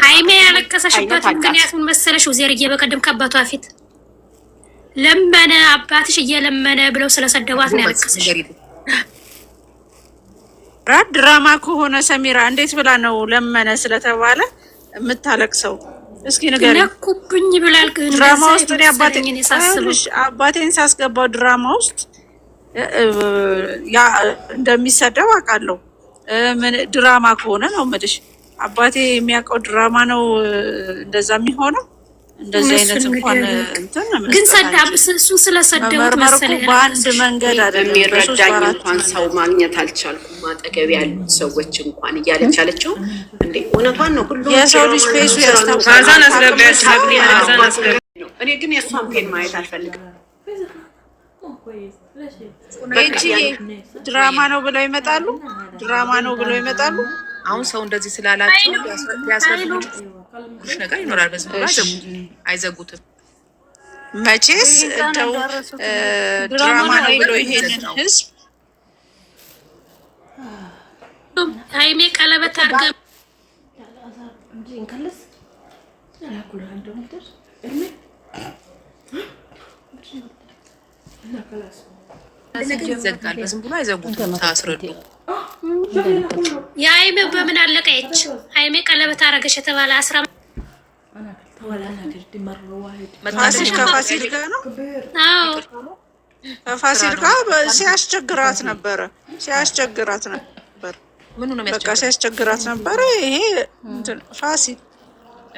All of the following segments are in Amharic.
ሃይሜ ያለቀሰሽበት ምክንያቱም መሰለሽ ወዘርዬ በቀደም ከአባቷ ፊት ለመነ አባትሽ እየለመነ ብለው ስለሰደቧት ነው ያለቀሰሽ። ድራማ ከሆነ ሰሚራ እንዴት ብላ ነው ለመነ ስለተባለ የምታለቅሰው? እስኪ ንገሪኝ። ነኩብኝ ብላል። ግን ድራማ ውስጥ አባቴን ሳስገባው ድራማ ውስጥ ያ እንደሚሰደብ አውቃለሁ። ምን ድራማ ከሆነ ነው የምልሽ። አባቴ የሚያውቀው ድራማ ነው እንደዛ የሚሆነው። እንደዚህ አይነት እንኳን እንትን ግን ሰዳብ እሱ ስለሰደቡት መሰለኝ በአንድ መንገድ አይደለም። የሚረዳኝ እንኳን ሰው ማግኘት አልቻልኩም። አጠገብ ያሉት ሰዎች እንኳን እያለች አለችው። እንዴ እውነቷን ነው። ሁሉ የሰው ልጅ ፌሱ ያስታውቃል። እኔ ግን የእሷን ፌን ማየት አልፈልግም። ድራማ ነው ብለው ይመጣሉ። ድራማ ነው ብለው ይመጣሉ። አሁን ሰው እንደዚህ ስላላቸው ሊያስረዱሽ ነገር ይኖራል። በዚህ አይዘጉትም። መቼስ እንደው ድራማ ነው ብሎ ይሄንን ህዝብ ሃይሜ ቀለበት አድርጋ ይዘጋል። በዝም ብሎ አይዘጉትም። ታስረዱ የሃይሜ በምን አለቀች? ሃይሜ ቀለበት አረገች የተባለ 10 ፋሲል ከፋሲል ጋር ነው። አዎ ከፋሲል ጋር ሲያስቸግራት ነበረ። ምኑ ነው በቃ ሲያስቸግራት ነበረ። ይሄ ፋሲል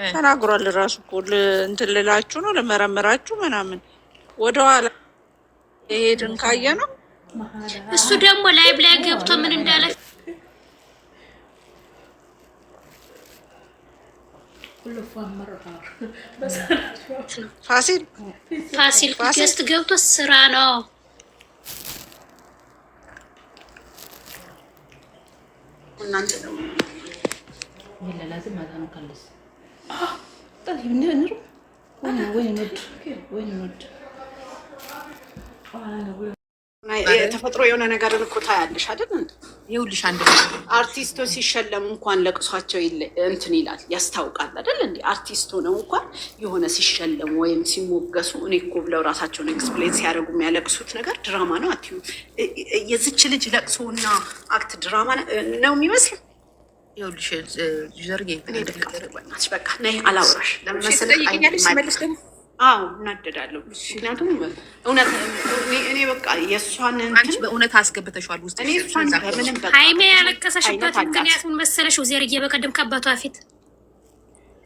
ተናግሯል ራሱ እኮ እንትን ልላችሁ ነው ለመረመራችሁ ምናምን ወደኋላ ይሄድን ካየ ነው። እሱ ደግሞ ላይብ ላይ ገብቶ ምን እንዳለ ፋሲል ገስት ገብቶ ስራ ነው። እናንተ ነው ተፈጥሮ የሆነ ነገር እኮ ታያለሽ አይደል? ይኸውልሽ አንድ አርቲስቶች ሲሸለሙ እንኳን ለቅሷቸው እንትን ይላል ያስታውቃል አይደል? እንዴ አርቲስት ሆነው እንኳን የሆነ ሲሸለሙ ወይም ሲሞገሱ እኔ እኮ ብለው ራሳቸውን ኤክስፕሌን ሲያደርጉ የሚያለቅሱት ነገር ድራማ ነው አትዩ። የዚች ልጅ ለቅሶና አክት ድራማ ነው የሚመስለው። ይኸውልሽ ዘርጌ በቃ ነይ አላውራሽ ለመሰለኝ አይመልስ ደግሞ አዎ እናደዳለሁ። ምክንያቱም እውነት እኔ በቃ የእሷን አንቺ በእውነት አስገብተሽዋል ውስጥ እኔ እሷን ምንም በቃ ሃይሜ ያለቀሰሽበት ምክንያቱም መሰለሽ ወዘርዬ በቀደም ከአባቷ ፊት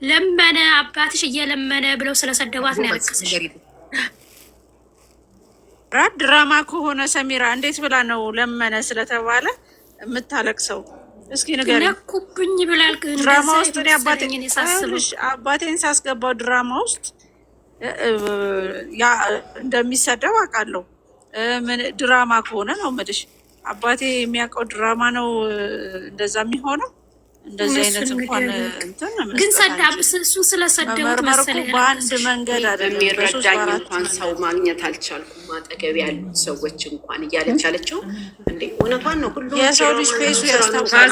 ለመነ አባትሽ እየለመነ ብለው ስለሰደቧት ነው ያለቀሰሽ። ድራማ ከሆነ ሰሚራ እንዴት ብላ ነው ለመነ ስለተባለ የምታለቅሰው? እስኪ ንገሪኝ። ነኩብኝ ብላል። ግን ድራማ ውስጥ አባቴን ሳስገባው ድራማ ውስጥ ያ እንደሚሰደብ አውቃለሁ። ምን ድራማ ከሆነ ነው የምልሽ። አባቴ የሚያውቀው ድራማ ነው እንደዛ የሚሆነው። እንደዚህ አይነት እንኳን እንትን ግን ሰዳብ እሱ ስለሰደቡት መሰለኝ በአንድ መንገድ አይደለም። የሚረዳኝ እንኳን ሰው ማግኘት አልቻልኩም። አጠገብ ያሉት ሰዎች እንኳን እያለች አለችው። እንዴ እውነቷን ነው። ሁሉ የሰው ልጅ ፌሱ ያስታውቃል።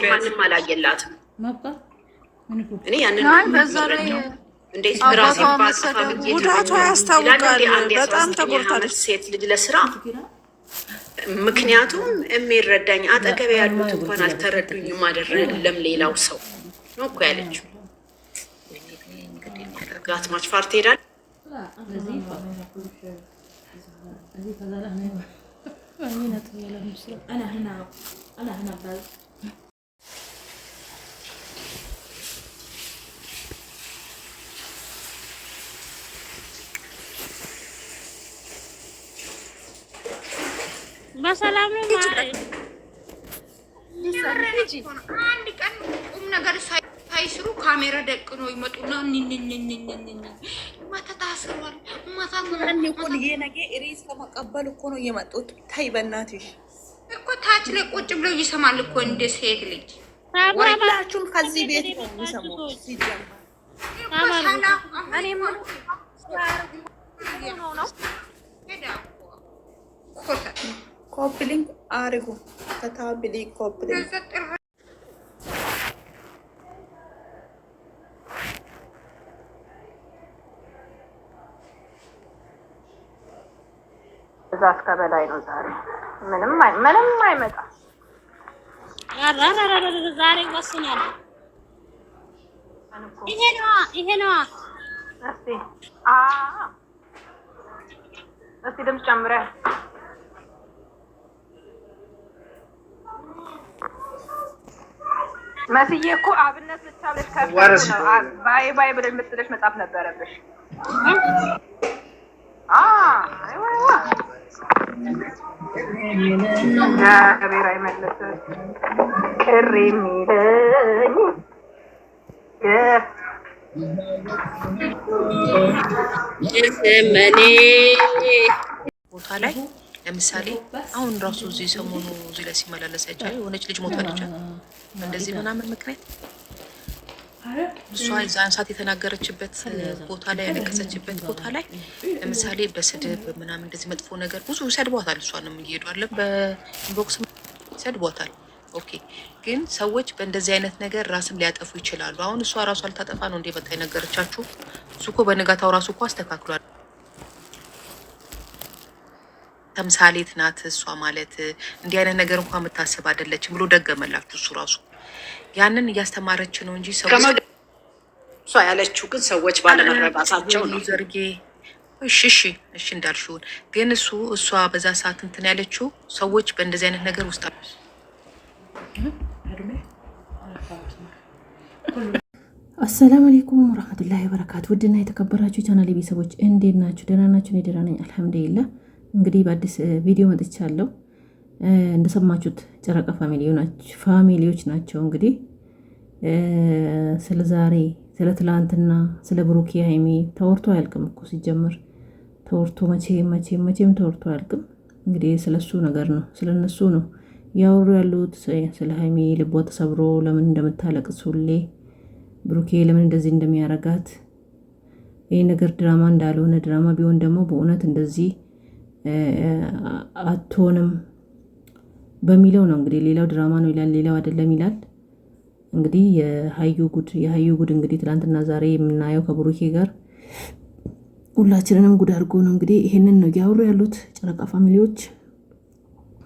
ማንም አላየላትም። እኔ ያንን እንዴት ራሴ ባጽፋ ጉዳቷ ያስታውቃል። በጣም ተጎድታለች ሴት ልጅ ለስራ። ምክንያቱም የሚረዳኝ አጠገብ ያሉት እንኳን አልተረዱኝም። አይደለም ሌላው ሰው ነው እኮ ያለችው። ጋትማች ፋርት ሄዳል። በሰላም ነው ማለት አንድ ቀን ቁም ነገር ሳይስሩ ካሜራ ደቅኖ ይመጡና ማታ ታስሯል። ማታ እኮ ይሄ ነገር ሬስ ለመቀበል እኮ ነው የመጡት። ታይ በእናትሽ እኮ ታች ላይ ቁጭ ብለው ይሰማል እኮ እንደ ሴት ልጅ ወላችሁም ከዚህ ቤት ነው የሚሰማው። ኮፕሊንግ አርጉ ተታብሊ ኮፕሊንግ እዛ እስከ በላይ ነው ዛሬ። ምንም አይመጣም። ዛሬ ወስኛለሁ። ይሄ ነው። እስቲ ድምፅ ጨምረህ መስዬ እኮ አብነት ብቻ ብለሽ ከፍተሽ ነው ባይ ብለሽ የምትለሽ መጻፍ ነበረብሽ። አይዋ እግዚአብሔር አይመለስም ቅር የሚለኝ ቦታ ላይ ለምሳሌ አሁን ራሱ እዚህ ሰሞኑ እዚህ ላይ ሲመላለስ አይቻል የሆነች ልጅ ሞታለች እንደዚህ ምናምን ምክንያት እሷ የዛን ሰዓት የተናገረችበት ቦታ ላይ ያለቀሰችበት ቦታ ላይ ለምሳሌ በስድብ ምናምን እንደዚህ መጥፎ ነገር ብዙ ሰድቧታል። እሷንም እየሄዱ አለ በኢንቦክስ ሰድቧታል። ኦኬ ግን ሰዎች በእንደዚህ አይነት ነገር ራስም ሊያጠፉ ይችላሉ። አሁን እሷ ራሱ አልታጠፋ ነው እንደ መጣ የነገረቻችሁ። እሱ እኮ በንጋታው ራሱ እኮ አስተካክሏል። ተምሳሌት ናት እሷ ማለት እንዲህ አይነት ነገር እንኳን የምታስብ አይደለችም ብሎ ደገመላችሁ። እሱ ራሱ ያንን እያስተማረች ነው እንጂ ሰዎች እሷ ያለችው ግን ሰዎች ባለመረዳታቸው ነው። ዘርጌ እሺ እንዳልሽውን ግን እሷ በዛ ሰዓት እንትን ያለችው ሰዎች በእንደዚህ አይነት ነገር ውስጥ አሰላሙ አለይኩም ወራህመቱላሂ ወበረካቱ። ውድና የተከበራችሁ ቻናል ቤተሰቦች እንዴት ናችሁ? ደህና ናችሁ? እኔ ደህና ነኝ አልሐምዱሊላህ። እንግዲህ በአዲስ ቪዲዮ መጥቻለሁ። እንደሰማችሁት ጨረቃ ፋሚሊዎች ናቸው። እንግዲህ ስለ ዛሬ ስለ ትላንትና ስለ ብሩክ ሃይሚ ተወርቶ አያልቅም እኮ ሲጀምር ተወርቶ መቼም ተወርቶ አያልቅም። እንግዲህ ስለሱ ነገር ነው ስለነሱ ነው ያወሩ ያሉት። ስለ ሃይሚ ልቧ ተሰብሮ ለምን እንደምታለቅስ ሁሌ ብሩኬ ለምን እንደዚህ እንደሚያረጋት ይህ ነገር ድራማ እንዳልሆነ ድራማ ቢሆን ደግሞ በእውነት እንደዚህ አትሆንም በሚለው ነው። እንግዲህ ሌላው ድራማ ነው ይላል፣ ሌላው አይደለም ይላል። እንግዲህ የሀዩ ጉድ እንግዲህ ትላንትና ዛሬ የምናየው ከብሩኬ ጋር ሁላችንንም ጉድ አድርጎ ነው። እንግዲህ ይሄንን ነው ያወሩ ያሉት ጨረቃ ፋሚሊዎች።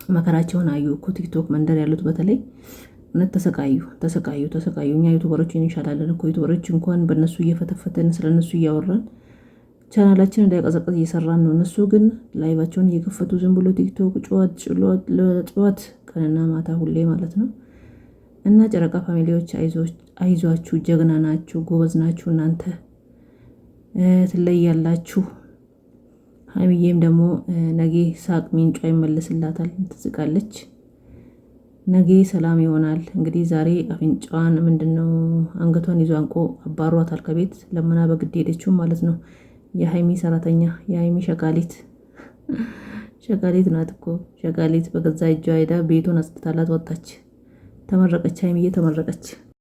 መከራቸውን አዩ እኮ ቲክቶክ መንደር ያሉት በተለይ እውነት ተሰቃዩ። እኛ ዩቱበሮች እንሻላለን እኮ ዩቱበሮች እንኳን በእነሱ እየፈተፈተን ስለነሱ እያወራን ቻናላችን እንዳይቀዘቀዝ እየሰራን ነው። እነሱ ግን ላይቫቸውን እየከፈቱ ዝም ብሎ ቲክቶክ ጩኸት ቀንና ማታ ሁሌ ማለት ነው። እና ጨረቃ ፋሚሊዎች አይዟችሁ፣ ጀግና ናችሁ፣ ጎበዝ ናችሁ፣ እናንተ ትለያላችሁ። ሀይሚዬም ደግሞ ነጌ ሳቅ ሚንጯ ይመለስላታል፣ ትስቃለች። ነገ ሰላም ይሆናል። እንግዲህ ዛሬ አፍንጫዋን ምንድነው አንገቷን ይዞ አንቆ አባሯታል ከቤት ለምና በግድ ሄደችው ማለት ነው። የሀይሚ ሰራተኛ የሀይሚ ሸቃሊት ናት እኮ ሸቃሊት በገዛ እጇ ሄዳ ቤቱን አጽድታላት ወጣች። ተመረቀች፣ ሀይሚዬ ተመረቀች።